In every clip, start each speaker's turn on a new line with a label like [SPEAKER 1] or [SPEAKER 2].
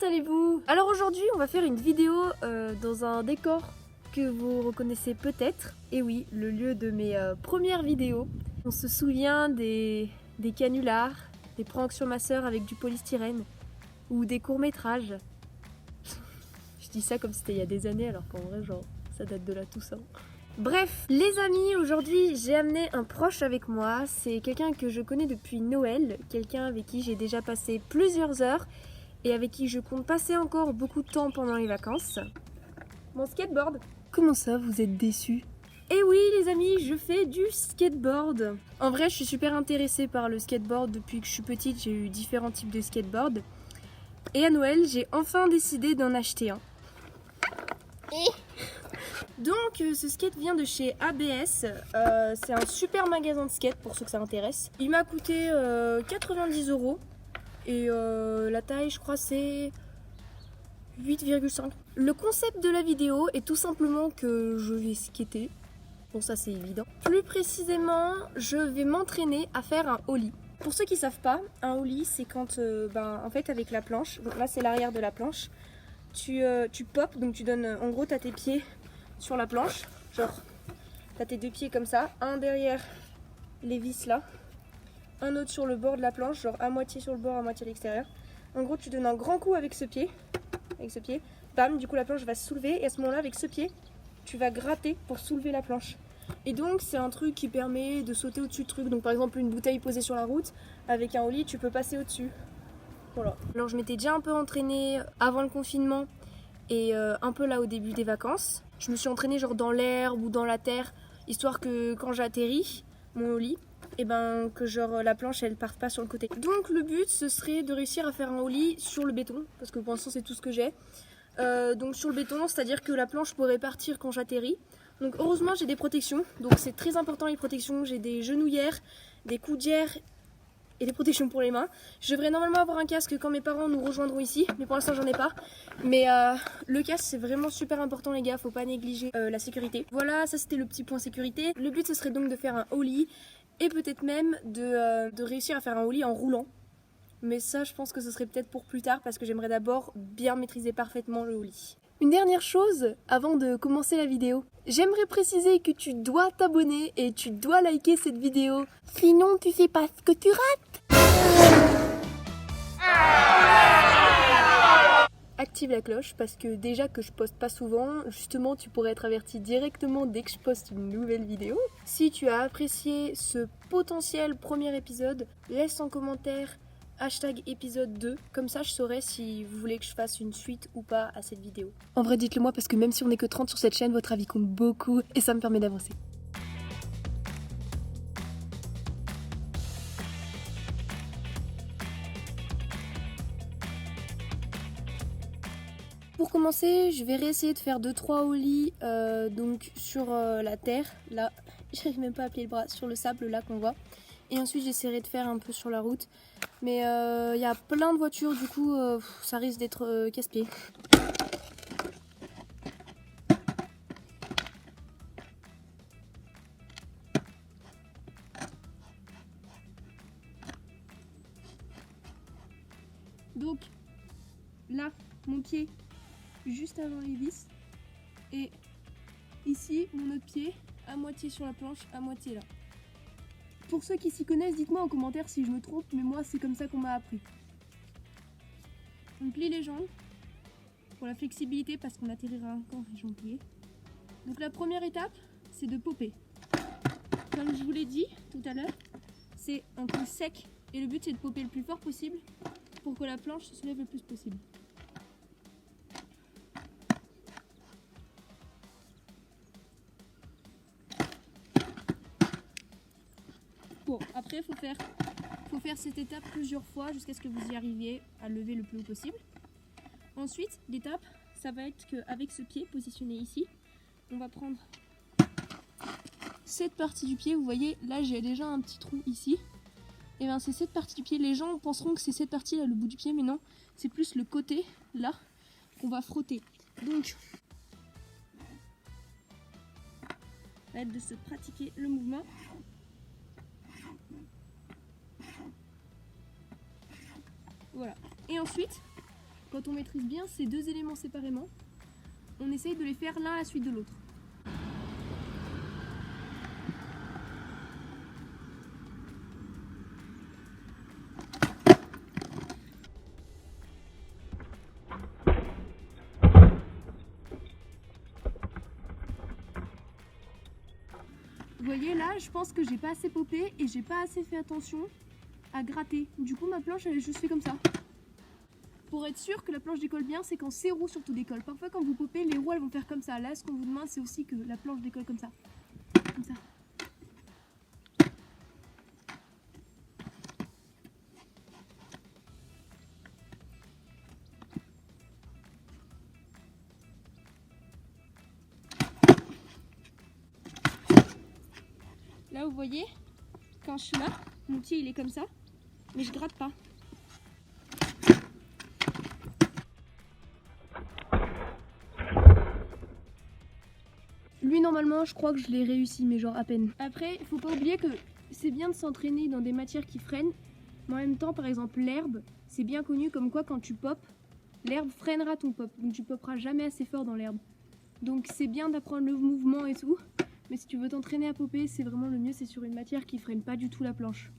[SPEAKER 1] allez-vous? Alors aujourd'hui on va faire une vidéo dans un décor que vous reconnaissez peut-être. Et oui, le lieu de mes premières vidéos. On se souvient des canulars, des pranks sur ma sœur avec du polystyrène ou des courts-métrages. Je dis ça comme si c'était il y a des années alors qu'en vrai genre ça date de là tout ça. Bref, les amis, aujourd'hui j'ai amené un proche avec moi. C'est quelqu'un que je connais depuis Noël, quelqu'un avec qui j'ai déjà passé plusieurs heures et avec qui je compte passer encore beaucoup de temps pendant les vacances. Mon skateboard. Comment ça, vous êtes déçus? Eh oui les amis, je fais du skateboard. En vrai, je suis super intéressée par le skateboard. Depuis que je suis petite, j'ai eu différents types de skateboard. Et à Noël, j'ai enfin décidé d'en acheter un. Donc ce skate vient de chez ABS, c'est un super magasin de skate pour ceux que ça intéresse. Il m'a coûté 90 € et la taille je crois c'est 8,5. Le concept de la vidéo est tout simplement que je vais skater, bon ça c'est évident. Plus précisément je vais m'entraîner à faire un ollie. Pour ceux qui savent pas, un ollie c'est quand en fait avec la planche, donc là c'est l'arrière de la planche, tu popes, donc tu donnes, en gros t'as tes pieds sur la planche, genre t'as tes deux pieds comme ça, un derrière les vis là, un autre sur le bord de la planche, genre à moitié sur le bord, à moitié à l'extérieur. En gros tu donnes un grand coup avec ce pied, bam, du coup la planche va se soulever et à ce moment là avec ce pied tu vas gratter pour soulever la planche. Et donc c'est un truc qui permet de sauter au-dessus de trucs, donc par exemple une bouteille posée sur la route, avec un ollie tu peux passer au-dessus. Voilà. Alors je m'étais déjà un peu entraînée avant le confinement et un peu là au début des vacances. Je me suis entraînée genre dans l'air ou dans la terre, histoire que quand j'atterris mon ollie, et que genre la planche elle parte pas sur le côté. Donc le but ce serait de réussir à faire un ollie sur le béton, parce que pour l'instant c'est tout ce que j'ai. Donc sur le béton, c'est-à-dire que la planche pourrait partir quand j'atterris. Donc heureusement j'ai des protections, donc c'est très important les protections. J'ai des genouillères, des coudières et des protections pour les mains. Je devrais normalement avoir un casque quand mes parents nous rejoindront ici, mais pour l'instant j'en ai pas. Mais le casque c'est vraiment super important les gars, faut pas négliger la sécurité. Voilà, ça c'était le petit point sécurité. Le but ce serait donc de faire un ollie et peut-être même de réussir à faire un ollie en roulant. Mais ça je pense que ce serait peut-être pour plus tard parce que j'aimerais d'abord bien maîtriser parfaitement le ollie. Une dernière chose avant de commencer la vidéo. J'aimerais préciser que tu dois t'abonner et tu dois liker cette vidéo. Sinon tu sais pas ce que tu rates. Active la cloche parce que déjà que je poste pas souvent, justement tu pourrais être averti directement dès que je poste une nouvelle vidéo. Si tu as apprécié ce potentiel premier épisode, laisse en commentaire hashtag épisode 2, comme ça je saurai si vous voulez que je fasse une suite ou pas à cette vidéo. En vrai dites-le moi parce que même si on n'est que 30 sur cette chaîne, votre avis compte beaucoup et ça me permet d'avancer. Pour commencer, je vais réessayer de faire 2-3 ollies donc sur la terre, là, j'arrive même pas à plier le bras, sur le sable là qu'on voit. Et ensuite j'essaierai de faire un peu sur la route. Mais il y a plein de voitures, du coup ça risque d'être casse-pied. Donc là, mon pied juste avant les vis. Et ici, mon autre pied, à moitié sur la planche, à moitié là. Pour ceux qui s'y connaissent, dites-moi en commentaire si je me trompe, mais moi c'est comme ça qu'on m'a appris. On plie les jambes pour la flexibilité parce qu'on atterrira encore les jambes pliées. Donc la première étape, c'est de popper. Comme je vous l'ai dit tout à l'heure, c'est un coup sec et le but c'est de popper le plus fort possible pour que la planche se soulève le plus possible. Bon, après il faut faire cette étape plusieurs fois jusqu'à ce que vous y arriviez à lever le plus haut possible. Ensuite, l'étape, ça va être qu'avec ce pied positionné ici, on va prendre cette partie du pied. Vous voyez, là j'ai déjà un petit trou ici. Et bien c'est cette partie du pied. Les gens penseront que c'est cette partie là, le bout du pied, mais non, c'est plus le côté là qu'on va frotter. Donc, ça va être de se pratiquer le mouvement. Voilà. Et ensuite, quand on maîtrise bien ces deux éléments séparément, on essaye de les faire l'un à la suite de l'autre. Vous voyez là, je pense que j'ai pas assez popé et j'ai pas assez fait attention à gratter. Du coup ma planche elle est juste fait comme ça. Pour être sûr que la planche décolle bien, c'est quand ces roues surtout décollent. Parfois quand vous popez, les roues elles vont faire comme ça. Là ce qu'on vous demande c'est aussi que la planche décolle comme ça. Comme ça. Là vous voyez, quand je suis là, mon pied il est comme ça, mais je gratte pas. Lui normalement je crois que je l'ai réussi mais genre à peine. Après il faut pas oublier que c'est bien de s'entraîner dans des matières qui freinent, mais en même temps par exemple l'herbe, c'est bien connu comme quoi quand tu popes, l'herbe freinera ton pop, donc tu poperas jamais assez fort dans l'herbe. Donc c'est bien d'apprendre le mouvement et tout, mais si tu veux t'entraîner à popper, c'est vraiment le mieux, c'est sur une matière qui freine pas du tout la planche.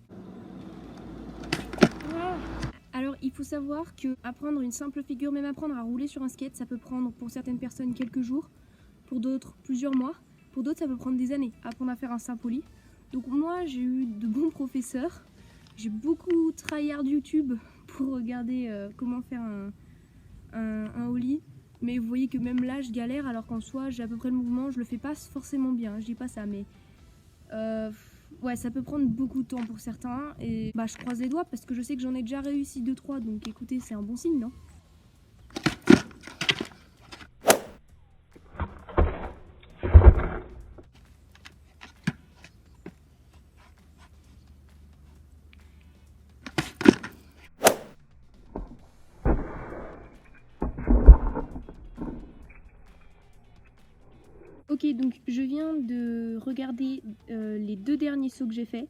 [SPEAKER 1] Alors il faut savoir que apprendre une simple figure, même apprendre à rouler sur un skate, ça peut prendre pour certaines personnes quelques jours, pour d'autres plusieurs mois, pour d'autres ça peut prendre des années, apprendre à faire un simple ollie. Donc moi j'ai eu de bons professeurs, j'ai beaucoup tryhard YouTube pour regarder comment faire un ollie. Mais vous voyez que même là je galère alors qu'en soi j'ai à peu près le mouvement, je le fais pas forcément bien, je dis pas ça mais ouais ça peut prendre beaucoup de temps pour certains et bah je croise les doigts parce que je sais que j'en ai déjà réussi 2-3 donc écoutez c'est un bon signe non? Ok, donc je viens de regarder les 2 derniers sauts que j'ai faits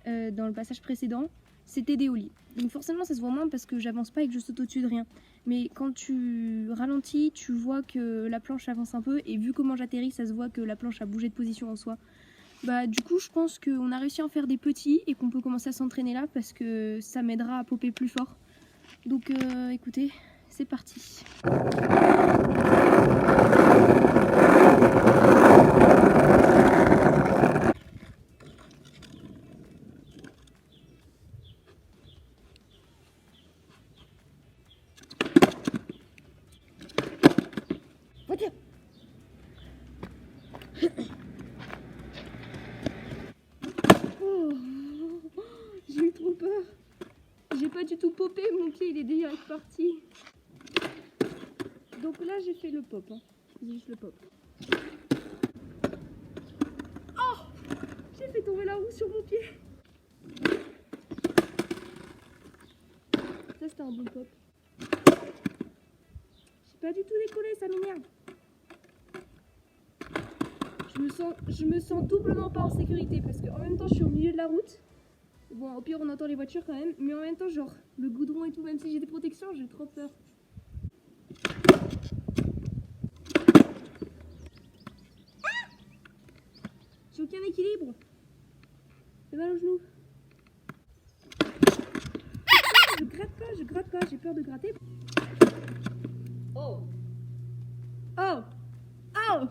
[SPEAKER 1] dans le passage précédent, c'était des ollies. Donc forcément ça se voit moins parce que j'avance pas et que je saute au-dessus de rien. Mais quand tu ralentis, tu vois que la planche avance un peu et vu comment j'atterris, ça se voit que la planche a bougé de position en soi. Bah du coup je pense qu'on a réussi à en faire des petits et qu'on peut commencer à s'entraîner là parce que ça m'aidera à popper plus fort. Donc écoutez, c'est parti. Oh, j'ai eu trop peur. J'ai pas du tout popé, mon pied il est déjà parti. Donc là j'ai fait le pop, hein. Juste le pop. Oh, j'ai fait tomber la roue sur mon pied. Ça c'était un bon pop. J'ai pas du tout décollé, ça m'énerve. Je me sens doublement pas en sécurité parce qu'en même temps je suis au milieu de la route. Bon au pire on entend les voitures quand même, mais en même temps genre le goudron et tout, même si j'ai des protections, j'ai trop peur. Ah, j'ai aucun équilibre. J'ai mal au genou. Je gratte pas, j'ai peur de gratter. Oh. Oh. Oh.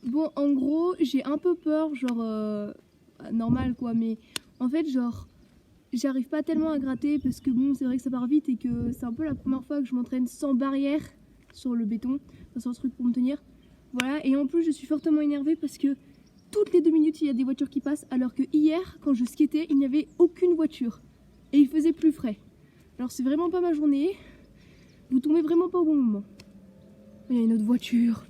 [SPEAKER 1] Bon, en gros, j'ai un peu peur, genre, normal quoi, mais en fait, genre, j'arrive pas tellement à gratter parce que bon, c'est vrai que ça part vite et que c'est un peu la première fois que je m'entraîne sans barrière sur le béton, enfin, sur ce truc pour me tenir. Voilà, et en plus, je suis fortement énervée parce que toutes les 2 minutes, il y a des voitures qui passent, alors que hier, quand je skatais, il n'y avait aucune voiture et il faisait plus frais. Alors, c'est vraiment pas ma journée, vous tombez vraiment pas au bon moment. Il y a une autre voiture.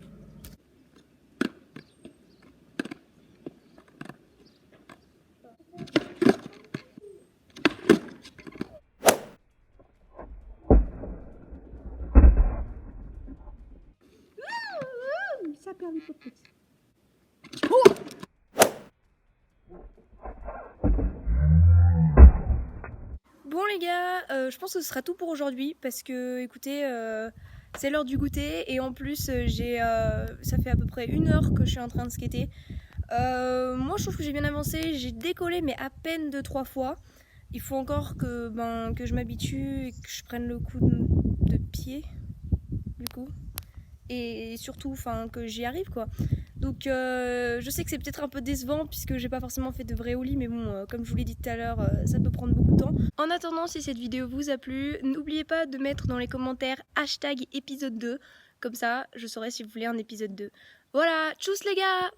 [SPEAKER 1] joli pot. Bon les gars, je pense que ce sera tout pour aujourd'hui parce que écoutez, c'est l'heure du goûter et en plus ça fait à peu près 1 heure que je suis en train de skater. Moi je trouve que j'ai bien avancé, j'ai décollé mais à peine 2-3 fois. Il faut encore que je m'habitue et que je prenne le coup de pied du coup. Et surtout que j'y arrive quoi. Donc je sais que c'est peut-être un peu décevant puisque j'ai pas forcément fait de vrai ollie, mais bon comme je vous l'ai dit tout à l'heure, ça peut prendre beaucoup de temps. En attendant, si cette vidéo vous a plu, n'oubliez pas de mettre dans les commentaires #épisode 2, comme ça je saurai si vous voulez un épisode 2. Voilà, tchuss les gars.